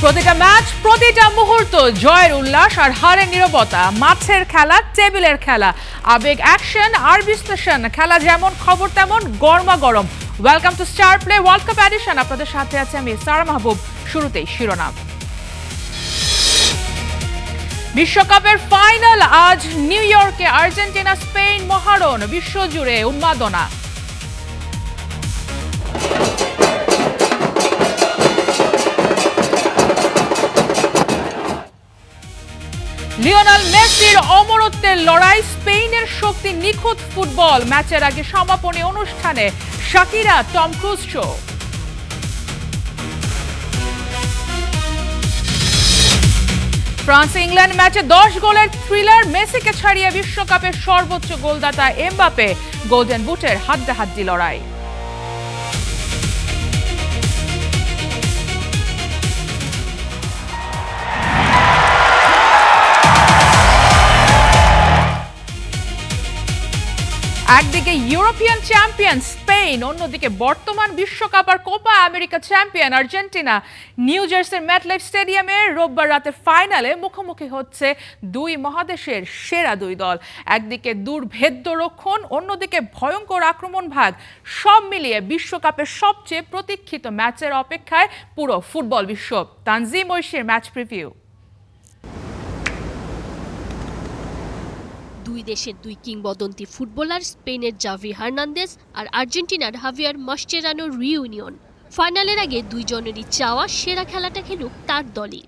প্রতিটা ম্যাচ, প্রতিটা মুহূর্ত জয়ের উল্লাস আর হারের নীরবতা। মাঠের খেলা, টেবিলের খেলা, আবেগ, অ্যাকশন আর বিশ্লেষণ। খেলা যেমন, খবর তেমন, গরমা গরম। Welcome to star play world cup edition. আপনাদের সাথে আছে আমি সারা মাহবুব। শুরুতেই শিরোনাম। বিশ্বকাপের ফাইনাল আজ নিউ ইয়র্কে। আর্জেন্টিনা স্পেন মহারণ, বিশ্বজুড়ে উন্মাদনা। লিওনেল মেসির অমরত্বের লড়াই, স্পেনের শক্তি, নিখুঁত ফুটবল। ম্যাচের আগে সমাপনী অনুষ্ঠানে Shakira, Tom Cruise show. France England ম্যাচে 10 গোলের থ্রিলার। মেসিকে ছাড়িয়ে বিশ্বকাপের সর্বোচ্চ গোলদাতা এমবাপে। গোল্ডেন বুটের হাড্ডাহাড্ডি লড়াই। একদিকে ইউরোপিয়ান চ্যাম্পিয়ন স্পেন, অন্যদিকে বর্তমান বিশ্বকাপ আর Copa America champion Argentina. New জার্সির ম্যাটলাইফ স্টেডিয়ামে রোববার রাতের ফাইনালে মুখোমুখি হচ্ছে দুই মহাদেশের সেরা দুই দল। একদিকে দুর্ভেদ্য রক্ষণ, অন্যদিকে ভয়ঙ্কর আক্রমণ ভাগ। সব মিলিয়ে বিশ্বকাপের সবচেয়ে প্রতীক্ষিত ম্যাচের অপেক্ষায় পুরো ফুটবল বিশ্ব। তানজিম ঐশীর ম্যাচ প্রিভিউ। দুই দেশের দুই কিংবদন্তি ফুটবলার, স্পেনের জাভি হার্নান্দেজ আর আর্জেন্টিনার হাভিয়ার মাসচেরানোর রিইউনিয়ন। ফাইনালের আগে দুইজনেরই চাওয়া সেরা খেলাটা খেলুক তার দলই।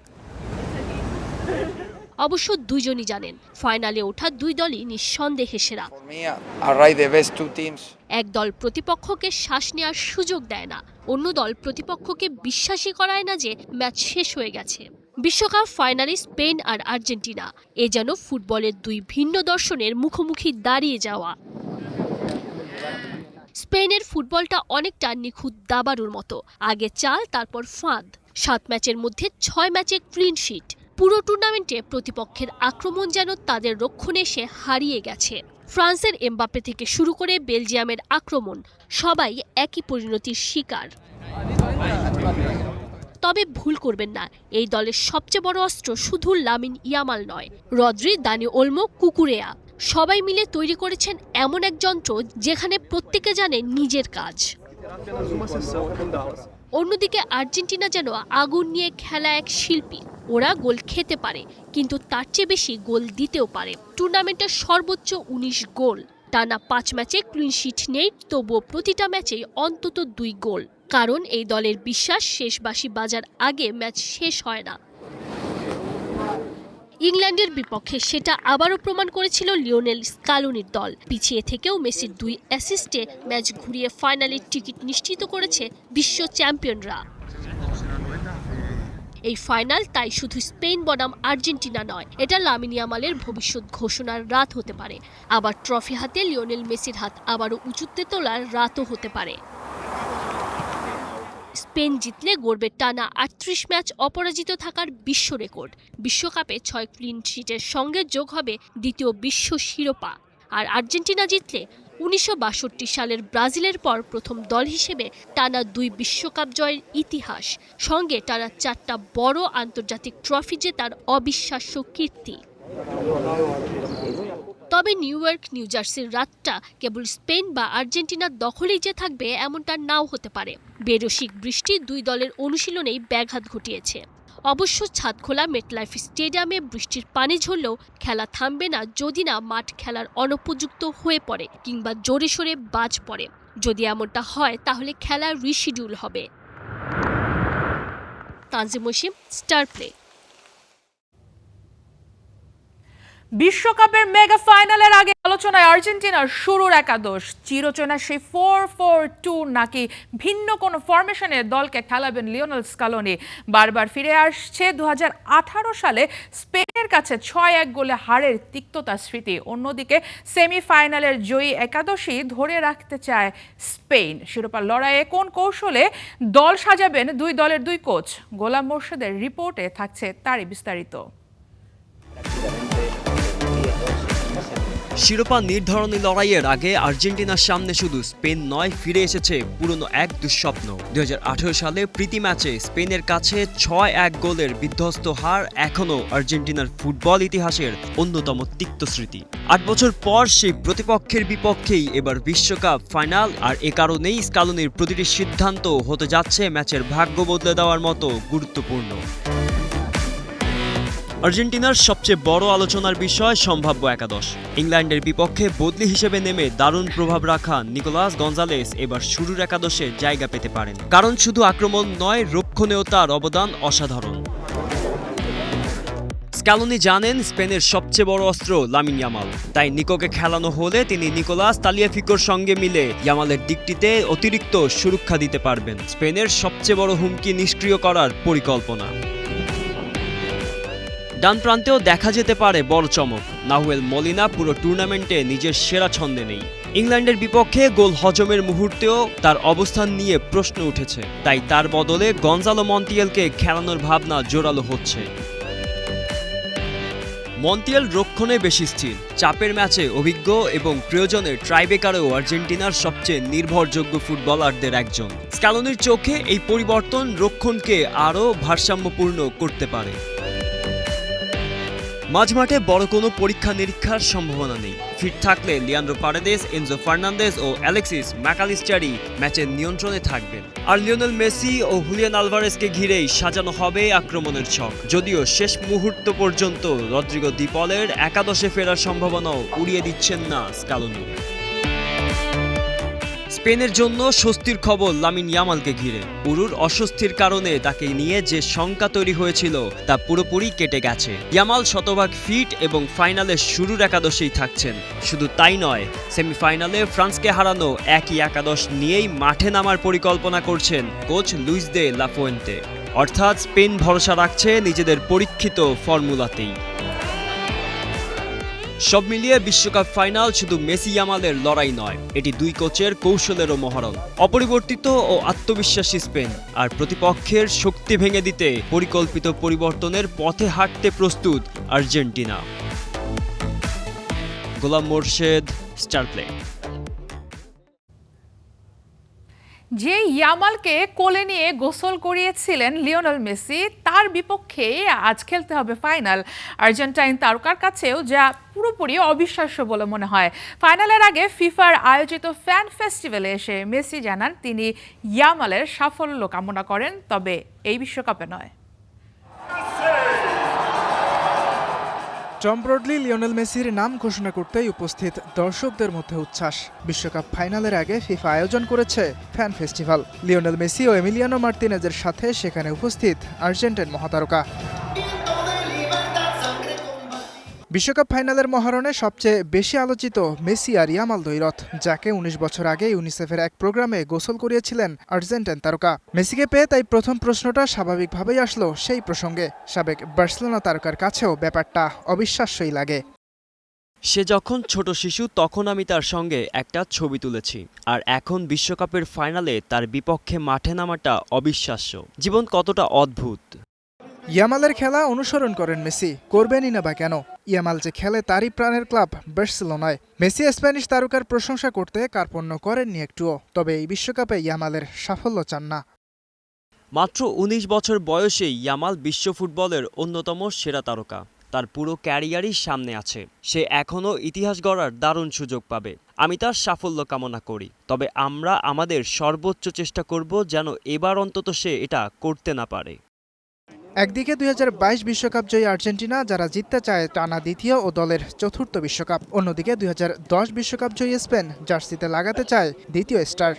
অবশ্য দুইজনই জানেন ফাইনালে ওঠা দুই দলই নিঃসন্দেহে সেরা। এক দল প্রতিপক্ষকে শ্বাস নেওয়ার সুযোগ দেয় না, অন্য দল প্রতিপক্ষকে বিশ্বাসই করায় না যে ম্যাচ শেষ হয়ে গেছে। বিশ্বকাপ ফাইনালে স্পেন আর আর্জেন্টিনা, এ যেন ফুটবলের দুই ভিন্ন দর্শনের মুখোমুখি দাঁড়িয়ে যাওয়া। স্পেনের ফুটবলটা অনেকটা নিখুঁত দাবারুর মতো, আগে চাল তারপর ফাঁদ। 7 ম্যাচের মধ্যে 6 ম্যাচে ক্লিন শিট। পুরো টুর্নামেন্টে প্রতিপক্ষের আক্রমণ যেন তাদের রক্ষণে এসে হারিয়ে গেছে। ফ্রান্সের এমবাপ্পে থেকে শুরু করে বেলজিয়ামের আক্রমণ, সবাই একই পরিণতির শিকার। তবে ভুল করবেন না, এই দলের সবচেয়ে বড় অস্ত্র শুধু লামিন ইয়ামাল নয়, রদ্রি, দানি ওলমো, কুকুরেয়া সবাই মিলে তৈরি করেছেন এমন এক যন্ত্র যেখানে প্রত্যেকে জানে নিজের কাজ। অন্যদিকে আর্জেন্টিনা যেন আগুন নিয়ে খেলা এক শিল্পী। ওরা গোল খেতে পারে, কিন্তু তার চেয়ে বেশি গোল দিতেও পারে। টুর্নামেন্টের সর্বোচ্চ 19 গোল। টানা 5 ম্যাচে ক্লিন শিট নেই, তবুও প্রতিটা ম্যাচেই অন্তত 2 গোল। কারণ এই দলের বিশ্বাস, শেষ বাঁশি বাজার আগে ম্যাচ শেষ হয় না। ইংল্যান্ডের বিপক্ষে সেটা আবারও প্রমাণ করেছিল লিওনেল স্কালোনির দল। পিছিয়ে থেকেও মেসির 2 অ্যাসিস্টে ম্যাচ ঘুরিয়ে ফাইনালের টিকিট নিশ্চিত করেছে বিশ্ব চ্যাম্পিয়নরা। এই ফাইনাল তাই শুধু স্পেন বনাম আর্জেন্টিনা নয়, এটা লামিন ইয়ামালের ভবিষ্যৎ ঘোষণার রাত হতে পারে। আবার ট্রফি হাতে লিওনেল মেসির হাত আবারও উঁচুতে তোলার রাতও হতে পারে। স্পেন জিতলে গড়বে টানা 38 ম্যাচ অপরাজিত থাকার বিশ্ব রেকর্ড। বিশ্বকাপে 6 ক্লিন শিটের সঙ্গে যোগ হবে দ্বিতীয় বিশ্ব শিরোপা। আর আর্জেন্টিনা জিতলে 1962 সালের ব্রাজিলের পর প্রথম দল হিসেবে টানা 2 বিশ্বকাপ জয়ের ইতিহাস, সঙ্গে টানা 4টা বড় আন্তর্জাতিক ট্রফি জেতার অবিশ্বাস্য কীর্তি। তবে নিউ ইয়র্ক, নিউ জার্সির রাতটা কেবল স্পেন বা আর্জেন্টিনার দখলেই যে থাকবে এমনটা নাও হতে পারে। বেরসিক বৃষ্টি দুই দলের অনুশীলনেই ব্যাঘাত ঘটিয়েছে। অবশ্য ছাদখোলা মেটলাইফ স্টেডিয়ামে বৃষ্টির পানি ঝরলেও খেলা থামবে না যদি না মাঠ খেলার অনুপযুক্ত হয়ে পড়ে কিংবা জোরে সোরে বাজ পড়ে। যদি এমনটা হয় তাহলে খেলা রিশিডিউল হবে। Tanjim Oishi, star play. বিশ্বকাপের মেগা ফাইনালের আগে আলোচনায় আর্জেন্টিনার শুরুর একাদশ। চিরচেনা সেই 4-4-2 নাকি ভিন্ন কোনো ফরমেশনে দলকে খেলাবেন লিওনেল স্কালোনি। বারবার ফিরে আসছে 2018 সালে স্পেনের কাছে 6-1 গোলে হারের তিক্ততা স্মৃতি। অন্যদিকে সেমিফাইনালের জয়ী একাদশই ধরে রাখতে চায় স্পেন। শিরোপার লড়াইয়ে কোন কৌশলে দল সাজাবেন দুই দলের দুই কোচ? গোলাম মোর্শেদের রিপোর্টে থাকছে তারই বিস্তারিত। শিরোপা নির্ধারণী লড়াইয়ের আগে আর্জেন্টিনার সামনে শুধু স্পেন নয়, ফিরে এসেছে পুরনো এক দুঃস্বপ্ন। 2018 সালে প্রীতি ম্যাচে স্পেনের কাছে 6-1 গোলের বিধ্বস্ত হার এখনও আর্জেন্টিনার ফুটবল ইতিহাসের অন্যতম তিক্ত স্মৃতি। 8 বছর পর সেই প্রতিপক্ষের বিপক্ষেই এবার বিশ্বকাপ ফাইনাল, আর এ কারণেই স্কালোনির প্রতিটি সিদ্ধান্ত হতে যাচ্ছে ম্যাচের ভাগ্য বদলে দেওয়ার মতো গুরুত্বপূর্ণ। আর্জেন্টিনার সবচেয়ে বড় আলোচনার বিষয় সম্ভাব্য একাদশ। ইংল্যান্ডের বিপক্ষে বদলি হিসেবে নেমে দারুণ প্রভাব রাখা নিকোলাস গঞ্জালেস এবার শুরুর একাদশে জায়গা পেতে পারেন, কারণ শুধু আক্রমণ নয়, রক্ষণেও তার অবদান অসাধারণ। স্ক্যালোনি জানেন স্পেনের সবচেয়ে বড় অস্ত্র লামিন ইয়ামাল, তাই নিকোকে খেলানো হলে তিনি নিকোলাস তালিয়াফিকোর সঙ্গে মিলে ইয়ামালের দিকটিতে অতিরিক্ত সুরক্ষা দিতে পারবেন। স্পেনের সবচেয়ে বড় হুমকি নিষ্ক্রিয় করার পরিকল্পনা। ডান প্রান্তেও দেখা যেতে পারে বড় চমক। নাহুয়েল মলিনা পুরো টুর্নামেন্টে নিজের সেরা ছন্দে নেই। ইংল্যান্ডের বিপক্ষে গোল হজমের মুহূর্তেও তার অবস্থান নিয়ে প্রশ্ন উঠেছে, তাই তার বদলে গঞ্জালো মন্টিয়েলকে খেলানোর ভাবনা জোরালো হচ্ছে। মন্টিয়েল রক্ষণে বেশি স্থির, চাপের ম্যাচে অভিজ্ঞ এবং প্রয়োজনে ট্রাইবেকারেও আর্জেন্টিনার সবচেয়ে নির্ভরযোগ্য ফুটবলারদের একজন। স্ক্যালোনির চোখে এই পরিবর্তন রক্ষণকে আরও ভারসাম্যপূর্ণ করতে পারে। মাঝমাঠে বড় কোনো পরীক্ষা নিরীক্ষার সম্ভাবনা নেই। ফিট থাকলে লিয়ান্ড্রো পারেদেস, এনজো ফার্নান্দেজ ও অ্যালেক্সিস ম্যাকালিস্টারই ম্যাচের নিয়ন্ত্রণে থাকবেন, আর লিওনেল মেসি ও হুলিয়ান আলভারেজকে ঘিরেই সাজানো হবে আক্রমণের ছক। যদিও শেষ মুহূর্ত পর্যন্ত রদ্রিগো দি পলের একাদশে ফেরার সম্ভাবনাও উড়িয়ে দিচ্ছেন না স্ক্যালোনি। স্পেনের জন্য স্বস্তির খবর লামিন ইয়ামালকে ঘিরে। পুরুর অস্বস্তির কারণে তাকে নিয়ে যে শঙ্কা তৈরি হয়েছিল তা পুরোপুরি কেটে গেছে। ইয়ামাল শতভাগ ফিট এবং ফাইনালের শুরুর একাদশেই থাকছেন। শুধু তাই নয়, সেমিফাইনালে ফ্রান্সকে হারানো একই একাদশ নিয়েই মাঠে নামার পরিকল্পনা করছেন coach Luis de la Fuente. অর্থাৎ স্পেন ভরসা রাখছে নিজেদের পরীক্ষিত ফর্মুলাতেই। সব মিলিয়ে বিশ্বকাপ ফাইনাল শুধু মেসি ইয়ামালের লড়াই নয়, এটি দুই কোচের কৌশলেরও মহরণ। অপরিবর্তিত ও আত্মবিশ্বাসী স্পেন আর প্রতিপক্ষের শক্তি ভেঙে দিতে পরিকল্পিত পরিবর্তনের পথে হাঁটতে প্রস্তুত আর্জেন্টিনা। গোলাম মোর্শেদ, স্টার প্লে। যে ইয়ামালকে কোলে নিয়ে গোসল করিয়েছিলেন লিওনেল মেসি, তার বিপক্ষে আজ খেলতে হবে ফাইনাল। আর্জেন্টাইন তারকার কাছেও যা পুরোপুরি অবিশ্বাস্য বলে মনে হয়। ফাইনালের আগে ফিফার আয়োজিত ফ্যান ফেস্টিভ্যালে এসে মেসি জানান তিনি ইয়ামালের সাফল্য কামনা করেন, তবে এই বিশ্বকাপে নয়। টম ব্রডলি লিওনেল মেসির নাম ঘোষণা করতেই উপস্থিত দর্শকদের মধ্যে উচ্ছ্বাস। বিশ্বকাপ ফাইনালের আগে ফিফা আয়োজন করেছে ফ্যান ফেস্টিভ্যাল। লিওনেল মেসি ও এমিলিয়ানো মার্তিনেজের সাথে সেখানে উপস্থিত আর্জেন্টাইন মহাতারকা। বিশ্বকাপ ফাইনালের মহারণে সবচেয়ে বেশি আলোচিত মেসি আর ইয়ামাল দ্বৈরথ, যাকে 19 বছর আগে ইউনিসেফের এক প্রোগ্রামে গোসল করিয়েছিলেন আর্জেন্টাইন তারকা। মেসিকে পেয়ে তাই প্রথম প্রশ্নটা স্বাভাবিকভাবেই আসলো সেই প্রসঙ্গে। সাবেক বার্সেলোনা তারকার কাছেও ব্যাপারটা অবিশ্বাস্যই লাগে। সে যখন ছোট শিশু তখন আমি তার সঙ্গে একটা ছবি তুলেছি, আর এখন বিশ্বকাপের ফাইনালে তার বিপক্ষে মাঠে নামাটা অবিশ্বাস্য। জীবন কতটা অদ্ভুত। ইয়ামালের খেলা অনুসরণ করেন মেসি, করবেনই না বা কেন? ইয়ামাল যে খেলে তারই প্রাণের ক্লাব বার্সেলোনায়। মেসি স্প্যানিশ তারকার প্রশংসা করতে কার্পণ্য করেননি একটুও, তবে এই বিশ্বকাপে ইয়ামালের সাফল্য চান না। মাত্র 19 বছর বয়সেই ইয়ামাল বিশ্ব ফুটবলের অন্যতম সেরা তারকা। তার পুরো ক্যারিয়ারই সামনে আছে। সে এখনও ইতিহাস গড়ার দারুণ সুযোগ পাবে। আমি তার সাফল্য কামনা করি, তবে আমরা আমাদের সর্বোচ্চ চেষ্টা করব যেন এবার অন্তত সে এটা করতে না পারে। একদিকে 2022 বিশ্বকাপ জয়ী আর্জেন্টিনা, যারা জিততে চায় টানা দ্বিতীয় ও দলের চতুর্থ বিশ্বকাপ। অন্যদিকে 2010 বিশ্বকাপ জয়ী স্পেন জার্সিতে লাগাতে চায় দ্বিতীয় স্টার।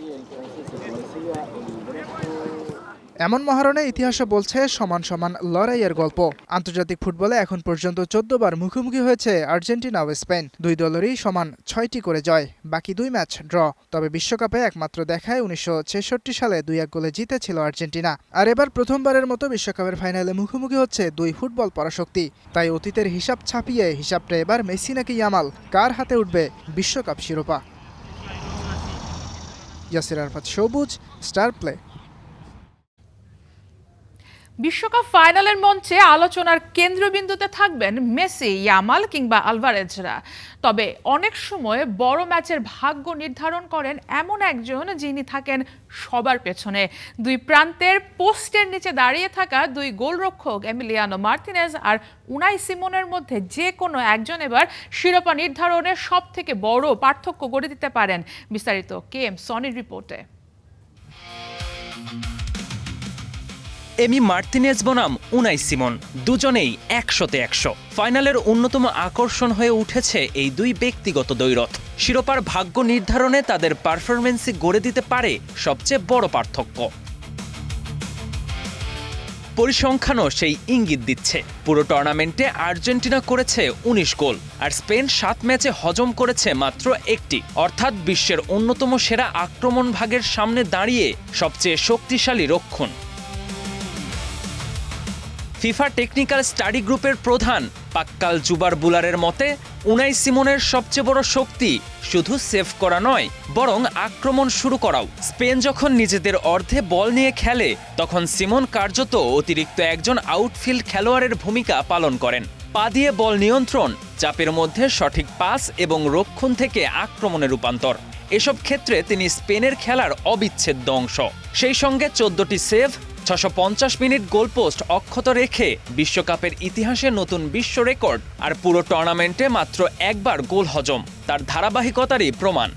এমন মহারণে ইতিহাসও বলছে সমান সমান লড়াইয়ের গল্প। আন্তর্জাতিক ফুটবলে এখন পর্যন্ত 14 বার মুখোমুখি হয়েছে আর্জেন্টিনা ও স্পেন। দুই দলেরই সমান 6টি করে জয়, বাকি 2 ম্যাচ ড্র। তবে বিশ্বকাপে একমাত্র দেখায় 1966 সালে 2-1 গোলে জিতেছিল আর্জেন্টিনা। আর এবার প্রথমবারের মতো বিশ্বকাপের ফাইনালে মুখোমুখি হচ্ছে দুই ফুটবল পরাশক্তি। তাই অতীতের হিসাব ছাপিয়ে হিসাবটা এবার মেসি নাকি ইয়ামাল, কার হাতে উঠবে বিশ্বকাপ শিরোপা? ইয়াসির আরাফাত সবুজ, স্টার প্লে। বিশ্বকাপ ফাইনালের মঞ্চে আলোচনার কেন্দ্রবিন্দুতে থাকবেন মেসি, ইয়ামাল কিংবা আলভারেজরা। তবে অনেক সময় বড় ম্যাচের ভাগ্য নির্ধারণ করেন এমন একজন যিনি থাকেন সবার পেছনে। দুই প্রান্তের পোস্টের নিচে দাঁড়িয়ে থাকা দুই গোলরক্ষক এমিলিয়ানো মার্তিনেজ আর উনাই সিমোনের মধ্যে যে কোনো একজন এবার শিরোপা নির্ধারণে সবথেকে বড় পার্থক্য গড়ে দিতে পারেন। বিস্তারিত KM সনির রিপোর্টে। এমি মার্তিনেজ বনাম উনাই সিমন দুজনেই 100-তে 100। ফাইনালের অন্যতম আকর্ষণ হয়ে উঠেছে এই দুই ব্যক্তিগত দ্বৈরথ। শিরোপার ভাগ্য নির্ধারণে তাদের পারফরমেন্সই গড়ে দিতে পারে সবচেয়ে বড় পার্থক্য। পরিসংখ্যানও সেই ইঙ্গিত দিচ্ছে। পুরো টুর্নামেন্টে আর্জেন্টিনা করেছে 19 গোল, আর স্পেন 7 ম্যাচে হজম করেছে মাত্র 1টি। অর্থাৎ বিশ্বের অন্যতম সেরা আক্রমণ ভাগের সামনে দাঁড়িয়ে সবচেয়ে শক্তিশালী রক্ষণ। ফিফা টেকনিক্যাল স্টাডি গ্রুপের প্রধান পাক্কাল জুবার বুলারের মতে, উনাই সিমনের সবচেয়ে বড় শক্তি শুধু সেভ করা নয়, বরং আক্রমণ শুরু করাও। স্পেন যখন নিজেদের অর্ধে বল নিয়ে খেলে, তখন সিমন কার্যত অতিরিক্ত একজন আউটফিল্ড খেলোয়াড়ের ভূমিকা পালন করেন। পা দিয়ে বল নিয়ন্ত্রণ, চাপের মধ্যে সঠিক পাস এবং রক্ষণ থেকে আক্রমণে রূপান্তর, এসব ক্ষেত্রে তিনি স্পেনের খেলার অবিচ্ছেদ্য অংশ। সেই সঙ্গে 14টি সেভ, 650 মিনিট গোলপোস্ট অক্ষত রেখে বিশ্বকাপের ইতিহাসে নতুন বিশ্ব রেকর্ড, আর পুরো টুর্নামেন্টে মাত্র একবার গোল হজম তার ধারাবাহিকতারই প্রমাণ।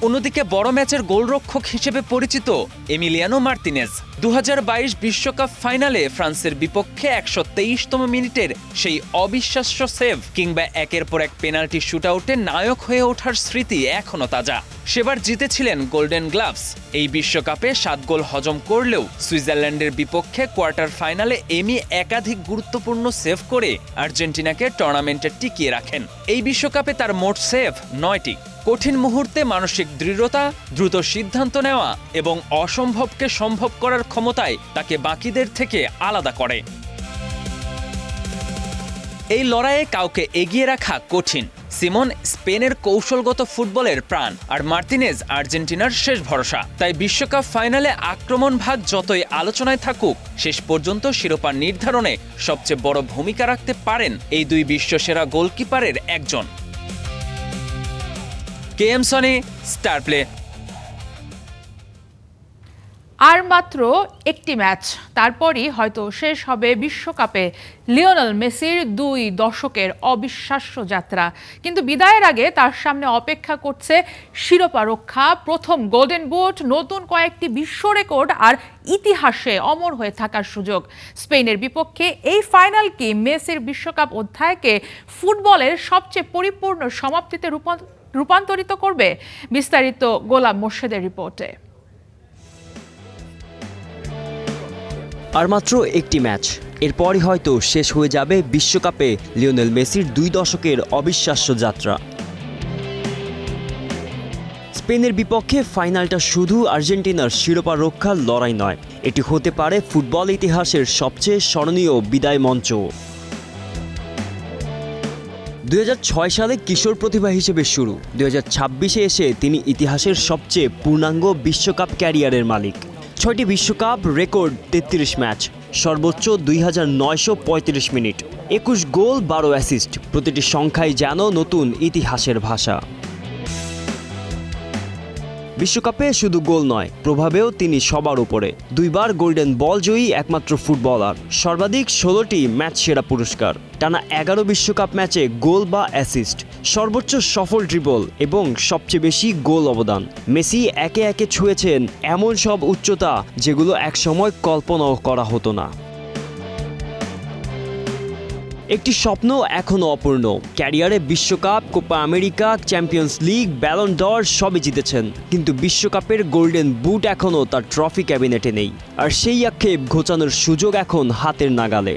অন্যদিকে বড় ম্যাচের গোলরক্ষক হিসেবে পরিচিত এমিলিয়ানো মার্তিনেজ 2022 বিশ্বকাপ ফাইনালে ফ্রান্সের বিপক্ষে 123তম মিনিটের সেই অবিশ্বাস্য সেভ কিংবা একের পর এক পেনাল্টি শুটআউটে নায়ক হয়ে ওঠার স্মৃতি এখনো তাজা। সেবার জিতেছিলেন গোল্ডেন গ্লাভস। এই বিশ্বকাপে 7 গোল হজম করলেও সুইজারল্যান্ডের বিপক্ষে কোয়ার্টার ফাইনালে এমি একাধিক গুরুত্বপূর্ণ সেভ করে আর্জেন্টিনাকে টুর্নামেন্টে টিকিয়ে রাখেন। এই বিশ্বকাপে তার মোট সেভ 9টি। কঠিন মুহূর্তে মানসিক দৃঢ়তা, দ্রুত সিদ্ধান্ত নেওয়া এবং অসম্ভবকে সম্ভব করার ক্ষমতায় তাকে বাকিদের থেকে আলাদা করে। এই লড়াইয়ে কাউকে এগিয়ে রাখা কঠিন। সিমন স্পেনের কৌশলগত ফুটবলের প্রাণ, আর মার্তিনেজ আর্জেন্টিনার শেষ ভরসা। তাই বিশ্বকাপ ফাইনালে আক্রমণ ভাগ যতই আলোচনায় থাকুক, শেষ পর্যন্ত শিরোপা নির্ধারণে সবচেয়ে বড় ভূমিকা রাখতে পারেন এই দুই বিশ্বসেরা গোলকিপারের একজন। KM সনি, স্টার প্লে। আর মাত্র একটি ম্যাচ, তারপরই হয়তো শেষ হবে বিশ্বকাপে লিওনেল মেসির 2 দশকের অবিশ্বাস্য যাত্রা। কিন্তু বিদায়ের আগে তার সামনে অপেক্ষা করছে শিরোপা রক্ষা, প্রথম গোল্ডেন বুট, নতুন কয়েকটি বিশ্ব রেকর্ড আর ইতিহাসে অমর হয়ে থাকার সুযোগ। স্পেনের বিপক্ষে এই ফাইনাল কি মেসির বিশ্বকাপ অধ্যায়কে ফুটবলের সবচেয়ে পরিপূর্ণ সমাপ্তিতে রূপান্তরিত করবে? বিস্তারিত গোলাম মোর্শেদের রিপোর্টে। আর মাত্র একটি ম্যাচ, এরপরই হয়তো শেষ হয়ে যাবে বিশ্বকাপে লিওনেল মেসির 2 দশকের অবিশ্বাস্য যাত্রা। স্পেনের বিপক্ষে ফাইনালটা শুধু আর্জেন্টিনার শিরোপা রক্ষার লড়াই নয়, এটি হতে পারে ফুটবল ইতিহাসের সবচেয়ে স্মরণীয় বিদায় মঞ্চ। 2006 সালে কিশোর প্রতিভা হিসেবে শুরু, 2026-এ এসে তিনি ইতিহাসের সবচেয়ে পূর্ণাঙ্গ বিশ্বকাপ ক্যারিয়ারের মালিক। 6টি বিশ্বকাপ রেকর্ড, 33 ম্যাচ, সর্বোচ্চ 2935 মিনিট, 21 গোল, 12 অ্যাসিস্ট, প্রতিটি সংখ্যাই যেন নতুন ইতিহাসের ভাষা। বিশ্বকাপে শুধু গোল নয়, প্রভাবেও তিনি সবার উপরে। 2বার গোল্ডেন বল জয়ী একমাত্র ফুটবলার, সর্বাধিক 16টি ম্যাচ সেরা পুরস্কার, টানা 11 বিশ্বকাপ ম্যাচে গোল বা অ্যাসিস্ট, সর্বোচ্চ সফল ড্রিবল এবং সবচেয়ে বেশি গোল অবদান। মেসি একে একে ছুঁয়েছেন এমন সব উচ্চতা যেগুলো একসময় কল্পনাও করা হতো না। একটি স্বপ্ন এখনও অপূর্ণ। ক্যারিয়ারে বিশ্বকাপ, Copa America, champions league, Ballon ডর সবই জিতেছেন, কিন্তু বিশ্বকাপের গোল্ডেন বুট এখনও তার ট্রফি ক্যাবিনেটে নেই। আর সেই আক্ষেপ ঘোচানোর সুযোগ এখন হাতের নাগালে।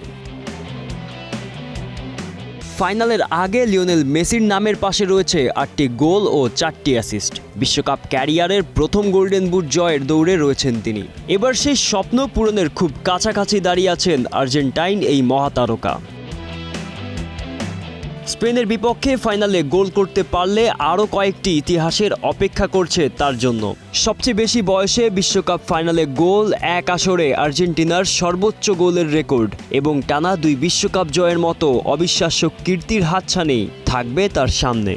ফাইনালের আগে লিওনেল মেসির নামের পাশে রয়েছে 8টি গোল ও 4টি অ্যাসিস্ট। বিশ্বকাপ ক্যারিয়ারের প্রথম গোল্ডেন বুট জয়ের দৌড়ে রয়েছেন তিনি। এবার সেই স্বপ্ন পূরণের খুব কাছাকাছি দাঁড়িয়ে আছেন আর্জেন্টাইন এই মহাতারকা। স্পেনের বিপক্ষে ফাইনালে গোল করতে পারলে আরও কয়েকটি ইতিহাসের অপেক্ষা করছে তার জন্য। সবচেয়ে বেশি বয়সে বিশ্বকাপ ফাইনালে গোল, এক আসরে আর্জেন্টিনার সর্বোচ্চ গোলের রেকর্ড এবং টানা 2 বিশ্বকাপ জয়ের মতো অবিশ্বাস্য কীর্তির হাতছানি থাকবে তার সামনে।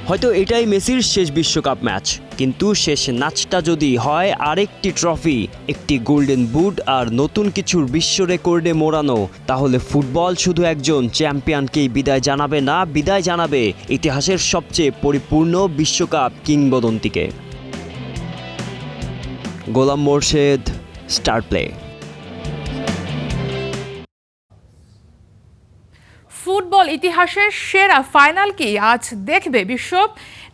হয়তো এটাই মেসির শেষ বিশ্বকাপ ম্যাচ, কিন্তু শেষ নাচটা যদি হয় আরেকটি ট্রফি, একটি গোল্ডেন বুট আর নতুন কিছুর বিশ্ব রেকর্ডে মোড়ানো, তাহলে ফুটবল শুধু একজন চ্যাম্পিয়নকেই বিদায় জানাবে না, বিদায় জানাবে ইতিহাসের সবচেয়ে পরিপূর্ণ বিশ্বকাপ কিংবদন্তিকে। গোলাম মোর্শেদ, স্টার প্লে। ফুটবল ইতিহাসের সেরা ফাইনাল কি আজ দেখবে বিশ্ব?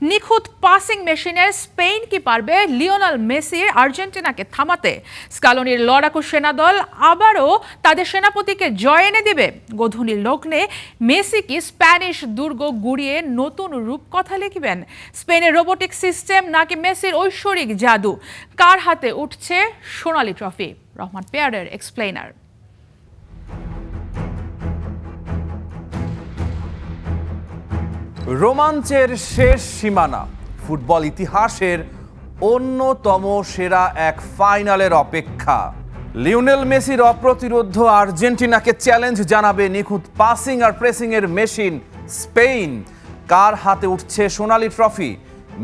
নিখুঁত পাসিং মেশিনের স্পেন কি পারবে লিওনেল মেসির আর্জেন্টিনাকে থামাতে? স্কালোনির লড়াকু সেনাদল আবারও তাদের সেনাপতিকে জয় এনে দিবে? গোধূলির লগ্নে মেসি কি স্প্যানিশ দুর্গ গুড়িয়ে নতুন রূপকথা লিখবেন? স্পেনের রোবোটিক সিস্টেম নাকি মেসির ঐশ্বরিক জাদু? কার হাতে উঠছে সোনালী ট্রফি? রহমান পেয়ারের এক্সপ্লেইনার। রোমাঞ্চের শেষ সীমানা, ফুটবল ইতিহাসের অন্যতম সেরা এক ফাইনালের অপেক্ষা। লিওনেল মেসির অপ্রতিরোধ্য আর্জেন্টিনাকে চ্যালেঞ্জ জানাবে নিখুঁত পাসিং আর প্রেসিং এর মেশিন স্পেন। কার হাতে উঠছে সোনালী ট্রফি?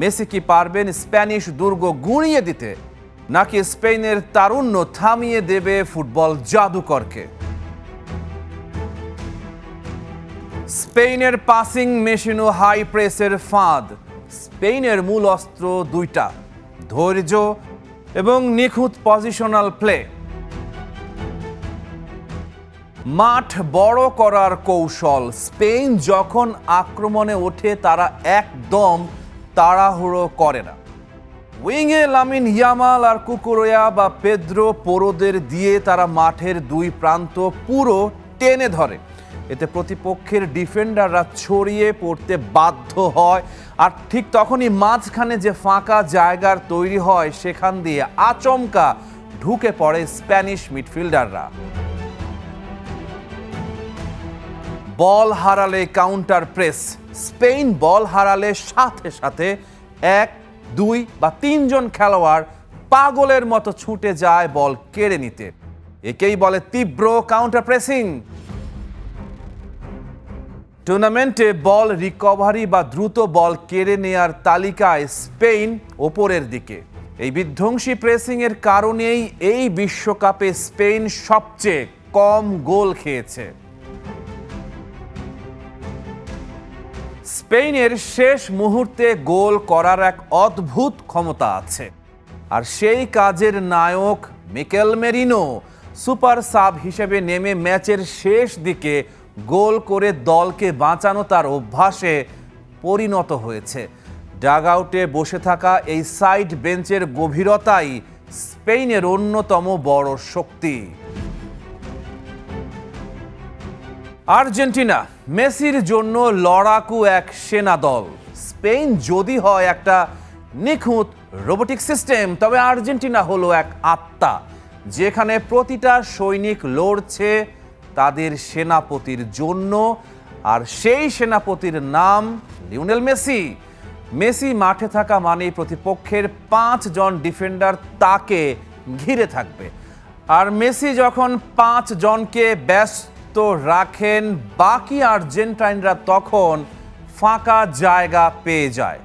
মেসি কি পারবেন স্প্যানিশ দুর্গ গুঁড়িয়ে দিতে, নাকি স্পেনের তারুণ্য থামিয়ে দেবে ফুটবল জাদুকরকে? স্পেনের পাসিং মেশিন ও হাই প্রেসের ফাঁদ। স্পেনের মূল অস্ত্র দুইটা, ধৈর্য এবং নিখুঁত পজিশনাল প্লে। মাঠ বড় করার কৌশল। স্পেন যখন আক্রমণে ওঠে তারা একদম তাড়াহুড়ো করে না। উইংয়ে লামিন ইয়ামাল আর কুকুরেয়া বা পেদ্রো পোরোদের দিয়ে তারা মাঠের দুই প্রান্ত পুরো টেনে ধরে। এতে প্রতিপক্ষের ডিফেন্ডাররা ছড়িয়ে পড়তে বাধ্য হয়, আর ঠিক তখনই মাঝখানে যে ফাঁকা জায়গার তৈরি হয় সেখান দিয়ে আচমকা ঢুকে পড়ে স্প্যানিশ মিডফিল্ডাররা। বল হারালে কাউন্টার প্রেস। স্পেন বল হারালে সাথে সাথে 1, 2 বা 3 জন খেলোয়াড় পাগলের মতো ছুটে যায় বল কেড়ে নিতে। একেই বলে তীব্র কাউন্টার প্রেসিং। টুর্নামেন্টে বল রিকভারি বা দ্রুত বল কেড়ে নেয়ার তালিকায় স্পেন ওপরের দিকে। এই বিধ্বংসী প্রেসিং এর কারণেই এই বিশ্বকাপে স্পেন সবচেয়ে কম গোল খেয়েছে। স্পেনের শেষ মুহূর্তে গোল করার এক অদ্ভুত ক্ষমতা আছে, আর সেই কাজের নায়ক মিকেল মেরিনো সুপার সাব হিসেবে নেমে ম্যাচের শেষ দিকে গোল করে দলকে বাঁচানো তার অভ্যাসে পরিণত হয়েছে। ডাগ আউটে বসে থাকা এই সাইড বেঞ্চের গভীরতাই স্পেনের অন্যতম বড় শক্তি। আর্জেন্টিনা মেসির জন্য লড়াকু এক সেনা দল। স্পেন যদি হয় একটা নিখুঁত রোবোটিক সিস্টেম, তবে আর্জেন্টিনা হলো এক আত্মা, যেখানে প্রতিটা সৈনিক লড়ছে তাদের সেনাপতির জন্য, আর সেই সেনাপতির নাম লিওনেল মেসি। মেসি মাঠে থাকা মানেই প্রতিপক্ষের 5 জন ডিফেন্ডার তাকে ঘিরে থাকবে, আর মেসি যখন 5 জনকে ব্যস্ত রাখেন, বাকি আর্জেন্টাইনরা তখন ফাঁকা জায়গা পেয়ে যায়।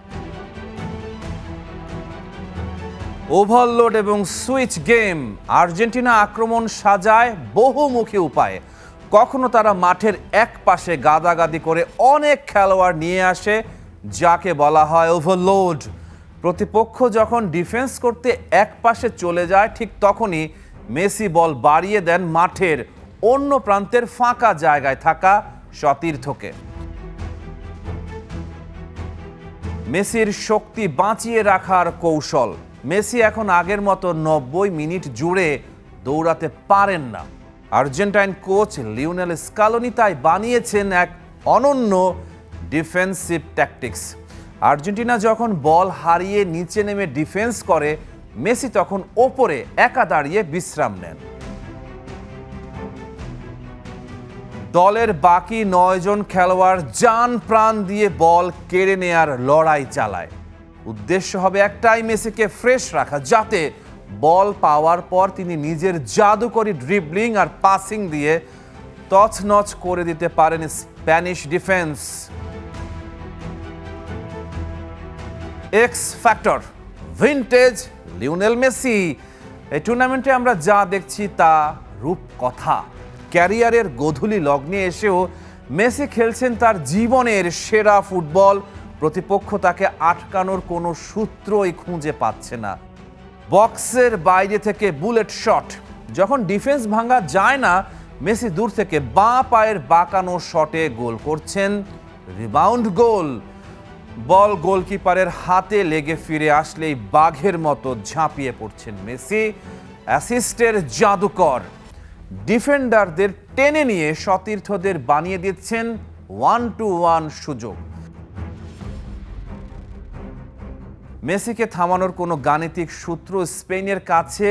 ওভারলোড এবং সুইচ গেম। আর্জেন্টিনা আক্রমণ সাজায় বহুমুখী উপায়ে। কখনো তারা মাঠের এক পাশে গাদাগাদি করে অনেক খেলোয়াড় নিয়ে আসে, যাকে বলা হয় ওভারলোড। প্রতিপক্ষ যখন ডিফেন্স করতে এক পাশে চলে যায়, ঠিক তখনই মেসি বল বাড়িয়ে দেন মাঠের অন্য প্রান্তের ফাঁকা জায়গায় থাকা সতীর্থকে। মেসির শক্তি বাঁচিয়ে রাখার কৌশল। মেসি এখন আগের মতো 90 মিনিট জুড়ে দৌড়াতে পারেন না। আর্জেন্টাইন কোচ লিওনেল স্কালোনি তাই বানিয়েছেন এক অনন্য ডিফেন্সিভ ট্যাকটিক্স। আর্জেন্টিনা যখন বল হারিয়ে নিচে নেমে ডিফেন্স করে, মেসি তখন ওপরে একা দাঁড়িয়ে বিশ্রাম নেন। দলের বাকি 9 জন খেলোয়াড় জান প্রাণ দিয়ে বল কেড়ে নেয়ার লড়াই চালায়। উদ্দেশ্য হবে একটাই, মেসিকে ফ্রেশ রাখা, যাতে বল পাওয়ার পর তিনি নিজের জাদুকরী ড্রিবলিং আর পাসিং দিয়ে তছনছ করে দিতে পারেন Spanish defence. X factor vintage Lionel Messi. এই টুর্নামেন্টে আমরা যা দেখছি তা রূপকথা। ক্যারিয়ারের গোধূলি লগ্নে এসেও মেসি খেলছেন তার জীবনের সেরা ফুটবল। প্রতিপক্ষ তাকে আটকানোর কোনো সূত্রই খুঁজে পাচ্ছে না। বক্সের বাইরে থেকে বুলেট শট, যখন ডিফেন্স ভাঙা যায় না, মেসি দূর থেকে বাঁ পায়ের বাঁকানো শটে গোল করছেন। রিবাউন্ড গোল। বল গোলকিপারের হাতে লেগে ফিরে আসলেই বাঘের মতো ঝাঁপিয়ে পড়ছেন মেসি। অ্যাসিস্টের জাদুকর। ডিফেন্ডারদের টেনে নিয়ে সতীর্থদের বানিয়ে দিচ্ছেন 1-to-1 সুযোগ। মেসিকে থামানোর কোনো গাণিতিক সূত্র স্পেনের কাছে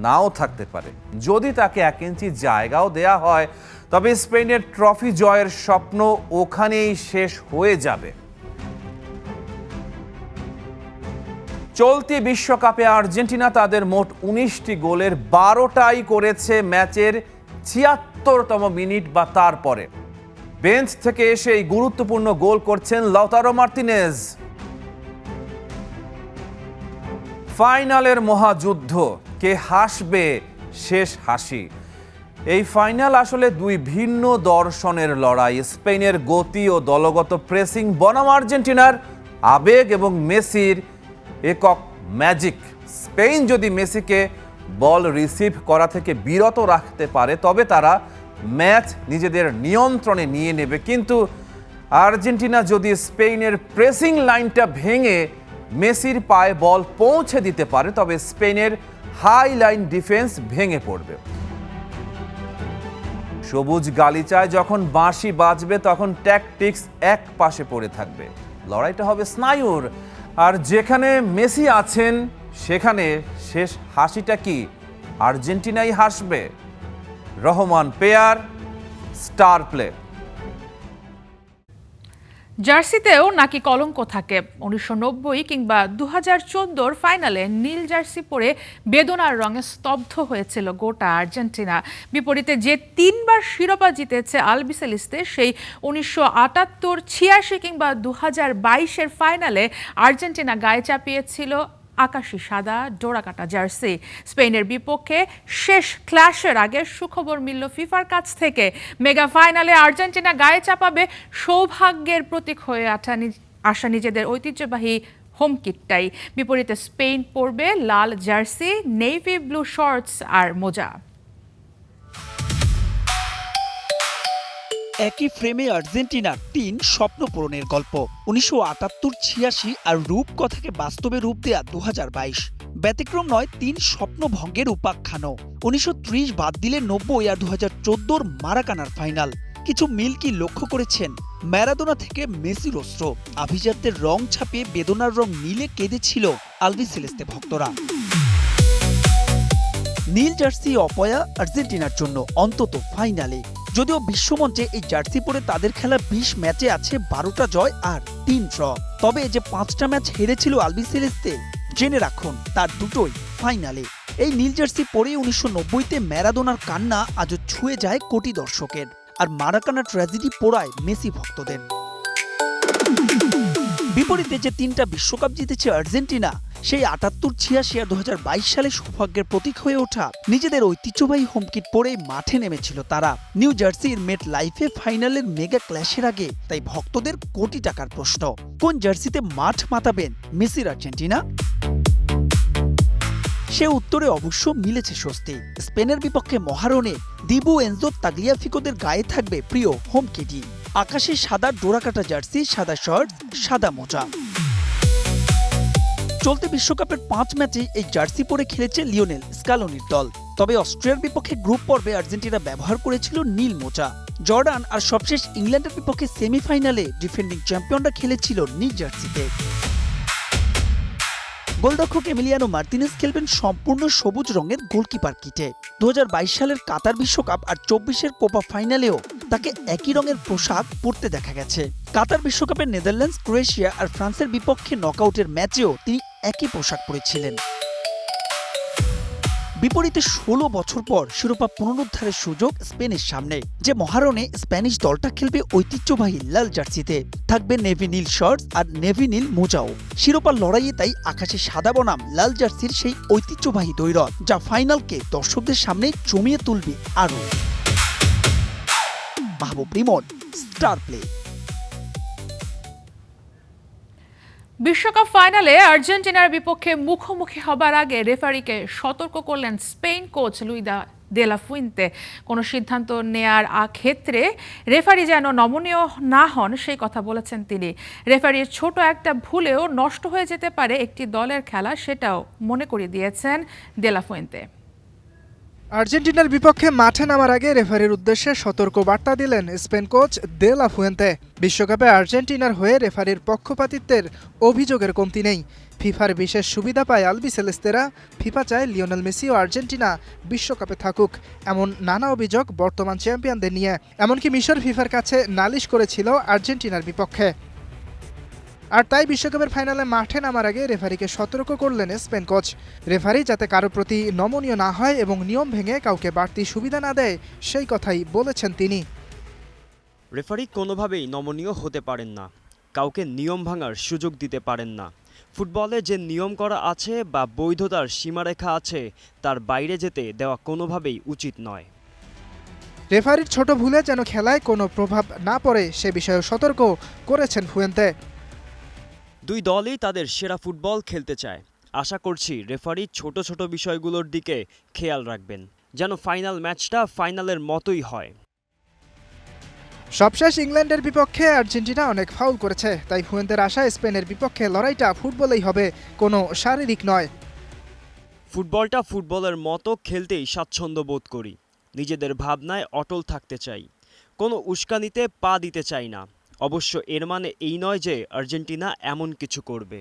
নাও থাকতে পারে। যদি তাকে 1 ইঞ্চি জায়গাও দেয়া হয়, তবে স্পেনের ট্রফি জয়ের স্বপ্ন ওখানেই শেষ হয়ে যাবে। চলতি বিশ্বকাপে আর্জেন্টিনা তাদের মোট 19টি গোলের 12টাই করেছে ম্যাচের 76তম মিনিট বা তারপরে। বেঞ্চ থেকে এসে এই গুরুত্বপূর্ণ গোল করছেন লাউতারো মার্তিনেজ। ফাইনালের মহাযুদ্ধ, কে হাসবে শেষ হাসি। এই ফাইনাল আসলে দুই ভিন্ন দর্শনের লড়াই। স্পেনের গতি ও দলগত প্রেসিং বনাম আর্জেন্টিনার আবেগ এবং মেসির একক ম্যাজিক। স্পেন যদি মেসিকে বল রিসিভ করা থেকে বিরত রাখতে পারে, তবে তারা ম্যাচ নিজেদের নিয়ন্ত্রণে নিয়ে নেবে। কিন্তু আর্জেন্টিনা যদি স্পেনের প্রেসিং লাইনটা ভেঙে মেসির পায়ে বল পৌঁছে দিতে পারে, তবে স্পেনের হাই লাইন ডিফেন্স ভেঙে পড়বে। সবুজ গালিচায় যখন বাঁশি বাজবে, তখন ট্যাকটিক্স এক পাশে পড়ে থাকবে। লড়াইটা হবে স্নায়ুর। আর যেখানে মেসি আছেন, সেখানে শেষ হাসিটা কি আর্জেন্টিনাই হাসবে? রহমান পেয়ার, স্টার প্লে। জার্সিতেও নাকি কলঙ্ক থাকে? 1990 কিংবা 2014 ফাইনালে নীল জার্সি পরে বেদনার রঙে স্তব্ধ হয়েছিল গোটা আর্জেন্টিনা। বিপরীতে যে 3বার শিরোপা জিতেছে আলবিসেলেস্তে, সেই 1978, 86 কিংবা 2022-এর ফাইনালে আর্জেন্টিনা গায়ে চাপিয়েছিল আকাশি সাদা ডোরাকাটা জার্সি। স্পেনের বিপক্ষে শেষ ক্ল্যাশের আগে সুখবর মিলল ফিফার কাছ থেকে। মেগা ফাইনালে আর্জেন্টিনা গায়ে চাপাবে সৌভাগ্যের প্রতীক হয়ে আসা নিজেদের ঐতিহ্যবাহী হোম কিটটাই। বিপরীতে স্পেন পরবে লাল জার্সি, নেভি ব্লু শর্টস আর মোজা। একই ফ্রেমে আর্জেন্টিনার 3 স্বপ্ন পূরণের গল্প। 1978, 86 আর রূপকথাকে বাস্তবে রূপ দেয়া 2022। ব্যতিক্রম নয় 3 স্বপ্ন ভঙ্গের উপাখ্যানও। 1930 বাদ দিলে 90 আর 2014 মারাকানার ফাইনাল। কিছু মিল কি লক্ষ্য করেছেন? ম্যারাডোনা থেকে মেসির অস্ত্র, আভিজাত্যের রং ছাপিয়ে বেদনার রং নীলে কেঁদেছিল আলবিসেলেস্তে ভক্তরা। নীল জার্সি অপয়া আর্জেন্টিনার জন্য, অন্তত ফাইনালে। যদিও বিশ্বমঞ্চে এই জার্সি পরে তাদের খেলা 20 ম্যাচে আছে 12টা জয় আর 3 ড্র। তবে যে 5টা ম্যাচ হেরেছিল আলবিসেলেস্তে, জেনে রাখুন তার দুটোই ফাইনালে। এই নীল জার্সি পরে 1990-তে ম্যারাডোনার কান্না আজও ছুঁয়ে যায় কোটি দর্শকের, আর মারাকানা ট্র্যাজেডি পোড়ায় মেসি ভক্তদের। বিপরীতে যে 3টা বিশ্বকাপ জিতেছে আর্জেন্টিনা, সেই 78, 86 আর 2022 সালে সৌভাগ্যের প্রতীক হয়ে ওঠা নিজেদের ঐতিহ্যবাহী হোমকিট পরে মাঠে নেমেছিল তারা। নিউ জার্সির মেট লাইফে ফাইনালের মেগা ক্ল্যাশের আগে তাই ভক্তদের কোটি টাকার প্রশ্ন, কোন জার্সিতে মাঠ মাতাবেন মেসির আর্জেন্টিনা? সে উত্তরে অবশ্য মিলেছে স্বস্তি। স্পেনের বিপক্ষে মহারণে দিবু, এনজো, তাগলিয়াফিকোদের গায়ে থাকবে প্রিয় হোমকিটি। আকাশে সাদা ডোরাকাটা জার্সি, সাদা শার্ট, সাদা মোজা। চলতি বিশ্বকাপের 5 ম্যাচে এই জার্সি পরে খেলেছে লিওনেল স্কালোনির দল। তবে অস্ট্রিয়ার বিপক্ষে গ্রুপ পর্বে আর্জেন্টিনা ব্যবহার করেছিল নীল মোজা। জর্ডান আর সবশেষ ইংল্যান্ডের বিপক্ষে সেমিফাইনালে ডিফেন্ডিং চ্যাম্পিয়নরা খেলেছিল নীল জার্সিতে। গোলরক্ষক এমিলিয়ানো মার্তিনেজ খেলবেন সম্পূর্ণ সবুজ রঙের গোলকিপার কিটে। 2022 সালের কাতার বিশ্বকাপ আর 24-এর কোপা ফাইনালেও তাকে একই রঙের পোশাক পরতে দেখা গেছে। কাতার বিশ্বকাপের নেদারল্যান্ডস, ক্রোয়েশিয়া আর ফ্রান্সের বিপক্ষে নকআউটের ম্যাচেও তিনি একই পোশাক পরেছিলেন। বিপরীতে 16 বছর পর শিরোপা পুনরুদ্ধারের সুযোগ স্পেনের সামনে। যে মহারণে স্প্যানিশ দলটা খেলবে ঐতিহ্যবাহী লাল জার্সিতে, থাকবে নেভি নীল শর্টস আর নেভি নীল মোজাও। শিরোপার লড়াইয়ে তাই আকাশে সাদা বনাম লাল জার্সির সেই ঐতিহ্যবাহী দ্বৈরথ, যা ফাইনালকে দর্শকদের সামনে জমিয়ে তুলবে আরও। মাহবুব রিমন, স্টার প্লে। বিশ্বকাপ ফাইনালে আর্জেন্টিনার বিপক্ষে মুখোমুখি হবার আগে রেফারিকে সতর্ক করলেন Spain coach Luis de la Fuente. কোনো সিদ্ধান্ত নেয়ার ক্ষেত্রে রেফারি যেন নমনীয় না হন সেই কথা বলেছেন তিনি। রেফারির ছোট একটা ভুলেও নষ্ট হয়ে যেতে পারে একটি দলের খেলা, সেটাও মনে করিয়ে দিয়েছেন দে লা ফুয়েন্তে। আর্জেন্টিনার বিপক্ষে মাঠে নামার আগে রেফারির উদ্দেশ্যে সতর্ক বার্তা দিলেন স্পেন কোচ দে লা ফুয়েন্তে। বিশ্বকাপে আর্জেন্টিনার হয়ে রেফারির পক্ষপাতিত্বের অভিযোগের কমতি নেই। ফিফার বিশেষ সুবিধা পায় আলবিসেলেস্তেরা। ফিফা চায় লিওনেল মেসি ও আর্জেন্টিনা বিশ্বকাপে থাকুক, এমন নানা অভিযোগ বর্তমান চ্যাম্পিয়নদের নিয়ে। এমনকি মিশর ফিফার কাছে নালিশ করেছিল আর্জেন্টিনার বিপক্ষে। আর তাই বিশ্বকাপের ফাইনালে মাঠে নামার আগে রেফারিকে সতর্ক করলেন স্পেন কোচ। রেফারি যাতে কারো প্রতি নমনীয় না হয় এবং নিয়ম ভেঙে কাউকে বাড়তি সুবিধা না দেয় সেই কথাই বলেছেন তিনি। রেফারি কোনোভাবেই নমনীয় হতে পারেন না, কাউকে নিয়ম ভাঙার সুযোগ দিতে পারেন না। ফুটবলে যে নিয়ম করা আছে বা বৈধতার সীমারেখা আছে তার বাইরে যেতে দেওয়া কোনোভাবেই উচিত নয়। রেফারির ছোট ভুলে যেন খেলায় কোনো প্রভাব না পড়ে সে বিষয়ে সতর্ক করেছেন ফুয়েন্তে। দুই দলই তাদের সেরা ফুটবল খেলতে চায়। আশা করছি রেফারি ছোট ছোট বিষয়গুলোর দিকে খেয়াল রাখবেন, যেন ফাইনাল ম্যাচটা ফাইনালের মতোই হয়। সবশেষ ইংল্যান্ডের বিপক্ষে আর্জেন্টিনা অনেক ফাউল করেছে, তাই ফুয়েন্তের আশা স্পেনের বিপক্ষে লড়াইটা ফুটবলেই হবে, কোনো শারীরিক নয়। ফুটবলটা ফুটবলের মতো খেলতেই স্বাচ্ছন্দ্য বোধ করি। নিজেদের ভাবনায় অটল থাকতে চাই, কোনো উস্কানিতে পা দিতে চাই না। অবশ্য এর মানে এই নয় যে আর্জেন্টিনা এমন কিছু করবে।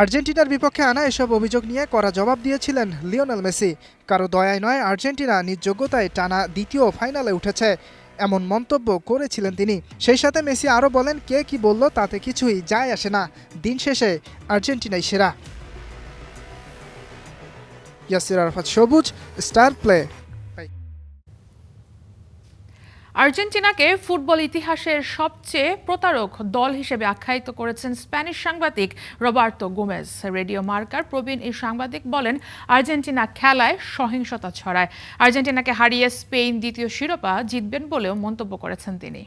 আর্জেন্টিনার বিপক্ষে আনা এসব অভিযোগ নিয়ে কড়া জবাব দিয়েছিলেন লিওনেল মেসি। কারো দয়ায় নয়, আর্জেন্টিনা নিজ যোগ্যতায় টানা দ্বিতীয় ফাইনালে উঠেছে, এমন মন্তব্য করেছিলেন তিনি। সেই সাথে মেসি আরও বলেন, কে কি বলল তাতে কিছুই যায় আসে না, দিন শেষে আর্জেন্টিনাই সেরা। ইয়াসির আরাফাত সবুজ, স্টার প্লে। আর্জেন্টিনাকে ফুটবল ইতিহাসের সবচেয়ে প্রতারক দল হিসেবে আখ্যায়িত করেছেন স্প্যানিশ সাংবাদিক রবার্তো গোমেজ। রেডিও মার্কার প্রবীণ এই সাংবাদিক বলেন, আর্জেন্টিনা খেলায় সহিংসতা ছড়ায়। আর্জেন্টিনাকে হারিয়ে স্পেন দ্বিতীয় শিরোপা জিতবেন বলেও মন্তব্য করেছেন তিনি।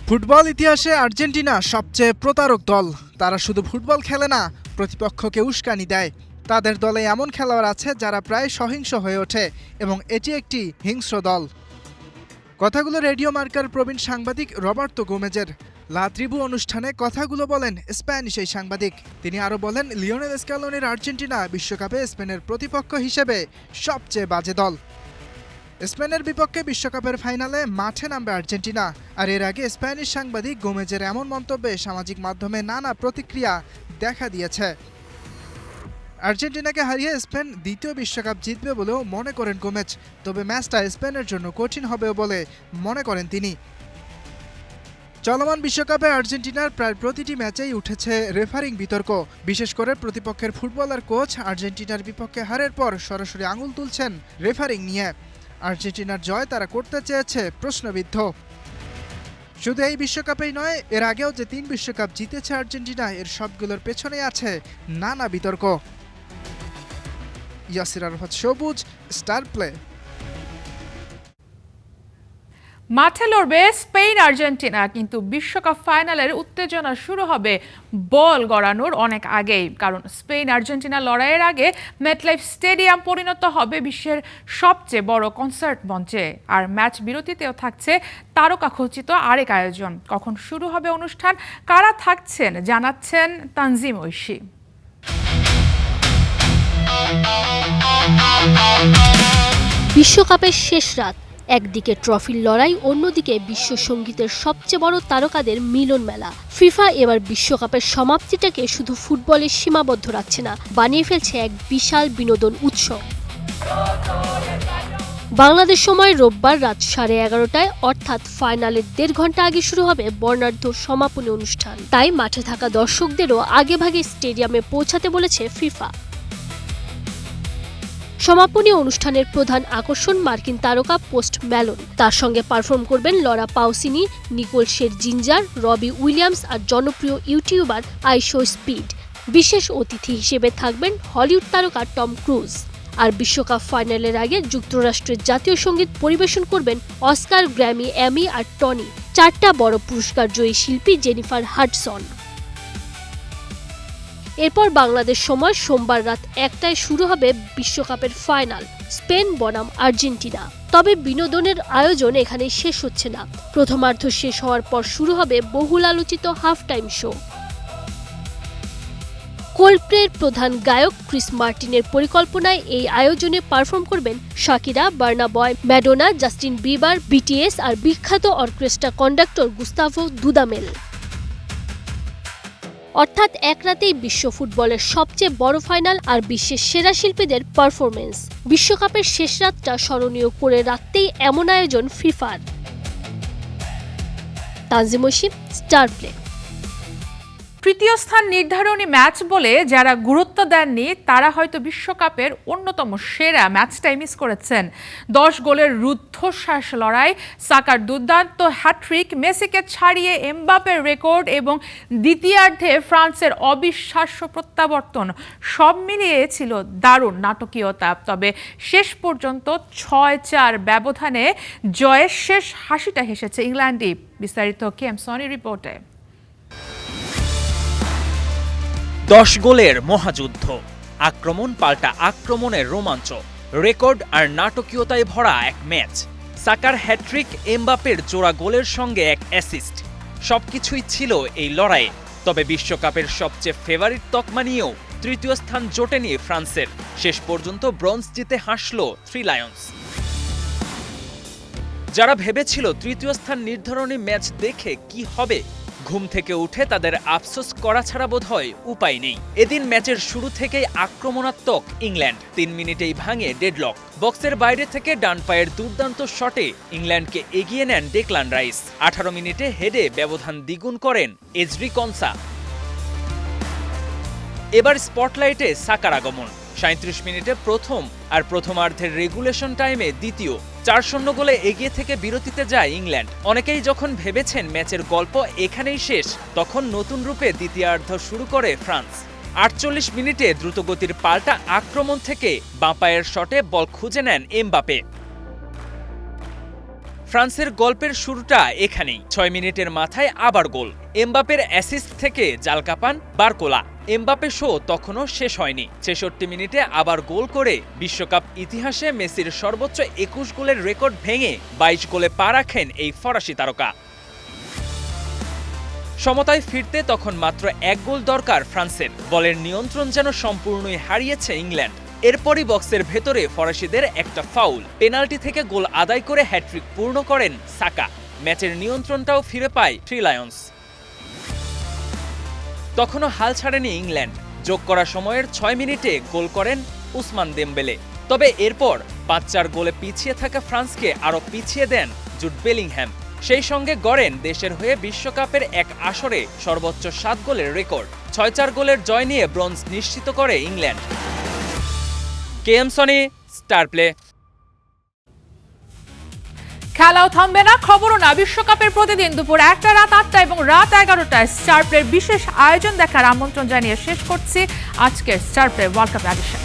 ফুটবল ইতিহাসে আর্জেন্টিনা সবচেয়ে প্রতারক দল। তারা শুধু ফুটবল খেলে না, প্রতিপক্ষকে উস্কানি দেয়। তাদের দলে এমন খেলোয়াড় আছে যারা প্রায় সহিংস হয়ে ওঠে এবং এটি একটি হিংস্র দল। কথাগুলো রেডিও মার্কার প্রবীণ সাংবাদিক রবার্তো গোমেজের। লা ত্রিবু অনুষ্ঠানে কথাগুলো বলেন স্প্যানিশ এই সাংবাদিক। তিনি আরও বলেন, লিওনেল স্ক্যালোনির আর্জেন্টিনা বিশ্বকাপে স্পেনের প্রতিপক্ষ হিসেবে সবচেয়ে বাজে দল। স্পেনের বিপক্ষে বিশ্বকাপের ফাইনালে মাঠে নামবে আর্জেন্টিনা। আর এর আগে স্প্যানিশ সাংবাদিক গোমেজের এমন মন্তব্যে সামাজিক মাধ্যমে নানা প্রতিক্রিয়া দেখা দিয়েছে। আর্জেন্টিনাকে হারিয়ে স্পেন দ্বিতীয় বিশ্বকাপ জিতবে বলেও মনে করেন গোমেজ। তবে ম্যাচটা স্পেনের জন্য কঠিন হবে বলে মনে করেন তিনি। চলমান বিশ্বকাপে আর্জেন্টিনার প্রায় প্রতিটি ম্যাচেই উঠেছে রেফারিং বিতর্ক। বিশেষ করে প্রতিপক্ষের ফুটবলার কোচ আর্জেন্টিনার বিপক্ষে হারের পর সরাসরি আঙুল তুলছেন রেফারিং নিয়ে। আর্জেন্টিনার জয় তারা করতে চেয়েছে প্রশ্নবিদ্ধ। শুধু এই বিশ্বকাপেই নয়, এর আগেও যে 3 বিশ্বকাপ জিতেছে আর্জেন্টিনা, এর সবগুলোর পেছনে আছে নানা বিতর্ক। ইয়াসির আরাফাত সবুজ, স্টার প্লে। মাঠে লড়বে স্পেন আর্জেন্টিনা, কিন্তু বিশ্বকাপ ফাইনালের উত্তেজনা শুরু হবে বল গড়ানোর অনেক আগেই। কারণ স্পেন আর্জেন্টিনা লড়াইয়ের আগে মেটলাইফ স্টেডিয়াম পরিণত হবে বিশ্বের সবচেয়ে বড় কনসার্ট মঞ্চে। আর ম্যাচ বিরতিতেও থাকছে তারকা খচিত আরেক আয়োজন। কখন শুরু হবে অনুষ্ঠান, কারা থাকছেন জানাচ্ছেন তানজিম ঐশী। বিশ্বকাপের শেষ রাত, একদিকে ট্রফির লড়াই, অন্যদিকে বিশ্ব সঙ্গীতের সবচেয়ে বড় তারকাদের মিলন মেলা। ফিফা এবার বিশ্বকাপের সমাপ্তিটাকে শুধু ফুটবলে সীমাবদ্ধ রাখছে না, বানিয়ে ফেলছে এক বিশাল বিনোদন উৎসব। বাংলাদেশ সময় রোববার রাত 11:30টায় অর্থাৎ ফাইনালের 1.5 ঘন্টা আগে শুরু হবে বর্ণাঢ্য সমাপনী অনুষ্ঠান। তাই মাঠে থাকা দর্শকদেরও আগেভাগে স্টেডিয়ামে পৌঁছাতে বলেছে ফিফা। সমাপনী অনুষ্ঠানের প্রধান আকর্ষণ মার্কিন তারকা পোস্ট ম্যালোন। তার সঙ্গে পারফর্ম করবেন লরা পাউসিনি, নিকোল শের জিঞ্জার, রবি উইলিয়ামস আর জনপ্রিয় ইউটিউবার আইশো স্পিড। বিশেষ অতিথি হিসেবে থাকবেন হলিউড তারকা টম ক্রুজ। আর বিশ্বকাপ ফাইনালের আগে যুক্তরাষ্ট্রের জাতীয় সঙ্গীত পরিবেশন করবেন অস্কার, গ্র্যামি, এমি আর টনি, 4টা বড় পুরস্কার জয়ী শিল্পী জেনিফার হাডসন। এরপর বাংলাদেশ সময় সোমবার রাত 1টায় শুরু হবে বিশ্বকাপের ফাইনাল, স্পেন বনাম আর্জেন্টিনা। তবে বিনোদনের আয়োজন এখানেই শেষ হচ্ছে না। প্রথমার্ধ শেষ হওয়ার পর শুরু হবে বহুল আলোচিত হাফ টাইম শো। কোল্ডপ্লের প্রধান গায়ক ক্রিস মার্টিনের পরিকল্পনায় এই আয়োজনে পারফর্ম করবেন শাকিরা, বার্না বয়, ম্যাডোনা, জাস্টিন বিবার, বিটিএস আর বিখ্যাত অর্কেস্ট্রা কন্ডাক্টর গুস্তাভো দুদামেল। অর্থাৎ এক রাতেই বিশ্ব ফুটবলের সবচেয়ে বড় ফাইনাল আর বিশ্বের সেরা শিল্পীদের পারফরমেন্স। বিশ্বকাপের শেষ রাতটা স্মরণীয় করে রাখতেই এমন আয়োজন ফিফার। Tanjim Oishi, star play. তৃতীয় স্থান নির্ধারণী ম্যাচ বলে যারা গুরুত্ব দেননি তারা হয়তো বিশ্বকাপের অন্যতম সেরা ম্যাচটাই মিস করেছেন। 10 গোলের রুদ্ধশ্বাস লড়াই, সাকার দুর্দান্ত হ্যাট্রিক, মেসিকে ছাড়িয়ে এমবাপের রেকর্ড এবং দ্বিতীয়ার্ধে ফ্রান্সের অবিশ্বাস্য প্রত্যাবর্তন, সব মিলিয়ে ছিল দারুণ নাটকীয়তা। তবে শেষ পর্যন্ত 6-4 ব্যবধানে জয়ের শেষ হাসিটা হেসেছে ইংল্যান্ডই। বিস্তারিত কেম সনি রিপোর্টে। 10 গোলের মহাযুদ্ধ, আক্রমণ পাল্টা আক্রমণের রোমাঞ্চ, রেকর্ড আর নাটকীয়তায় ভরা এক ম্যাচ। সাকার হ্যাট্রিক, এমবাপের জোড়া গোলের সঙ্গে এক অ্যাসিস্ট, সবকিছুই ছিল এই লড়াইয়ে। তবে বিশ্বকাপের সবচেয়ে ফেভারিট তকমা নিয়েও তৃতীয় স্থান জোটেনি ফ্রান্সের। শেষ পর্যন্ত ব্রোঞ্জ জিতে হাসল থ্রি লায়ন্স। যারা ভেবেছিল তৃতীয় স্থান নির্ধারণী ম্যাচ দেখে কি হবে, ঘুম থেকে উঠে তাদের আফসোস করা ছাড়া বোধহয় উপায় নেই। এদিন ম্যাচের শুরু থেকেই আক্রমণাত্মক ইংল্যান্ড 3 মিনিটেই ভাঙে ডেডলক। বক্সের বাইরে থেকে ডান পায়ের দুর্দান্ত শটে ইংল্যান্ডকে এগিয়ে নেন ডেকলান রাইস। 18 মিনিটে হেডে ব্যবধান দ্বিগুণ করেন এজরি কনসা। এবার স্পটলাইটে সাকার আগমন। 37 মিনিটে প্রথম আর প্রথমার্ধের রেগুলেশন টাইমে দ্বিতীয়। 4-0 গোলে এগিয়ে থেকে বিরতিতে যায় ইংল্যান্ড। অনেকেই যখন ভেবেছেন ম্যাচের গল্প এখানেই শেষ, তখন নতুন রূপে দ্বিতীয়ার্ধ শুরু করে ফ্রান্স। 48 মিনিটে দ্রুতগতির পাল্টা আক্রমণ থেকে বাঁ পায়ের শটে বল খুঁজে নেন এমবাপে। ফ্রান্সের গল্পের শুরুটা এখানেই। 6 মিনিটের মাথায় আবার গোল। এমবাপের অ্যাসিস্ট থেকে জাল কাপান বারকোলা। এমবাপে শো তখনও শেষ হয়নি। 66 মিনিটে আবার গোল করে বিশ্বকাপ ইতিহাসে মেসির সর্বোচ্চ 21 গোলের রেকর্ড ভেঙে 22 গোলে পা রাখেন এই ফরাসি তারকা। সমতায় ফিরতে তখন মাত্র 1 গোল দরকার ফ্রান্সের। বলের নিয়ন্ত্রণ যেন সম্পূর্ণই হারিয়েছে ইংল্যান্ড। এরপরই বক্সের ভেতরে ফরাসিদের একটা ফাউল, পেনাল্টি থেকে গোল আদায় করে হ্যাট্রিক পূর্ণ করেন সাকা। ম্যাচের নিয়ন্ত্রণটাও ফিরে পায় থ্রি লায়ন্স। তখনও হাল ছাড়েনি ইংল্যান্ড। যোগ করা সময়ের 6 মিনিটে গোল করেন উসমান দেমবেলে। তবে এরপর 5-4 গোলে পিছিয়ে থাকা ফ্রান্সকে আরও পিছিয়ে দেন জুড বেলিংহ্যাম। সেই সঙ্গে গড়েন দেশের হয়ে বিশ্বকাপের এক আসরে সর্বোচ্চ 7 গোলের রেকর্ড। 6-4 গোলের জয় নিয়ে ব্রোঞ্জ নিশ্চিত করে England. KM Sony, star play. খেলাও থামবে না, খবরও না। বিশ্বকাপের প্রতিদিন দুপুর 1টা, রাত 8টা এবং রাত 11টায় স্টার প্লের বিশেষ আয়োজন দেখার আমন্ত্রণ জানিয়ে শেষ করছি আজকের star play world cup addition.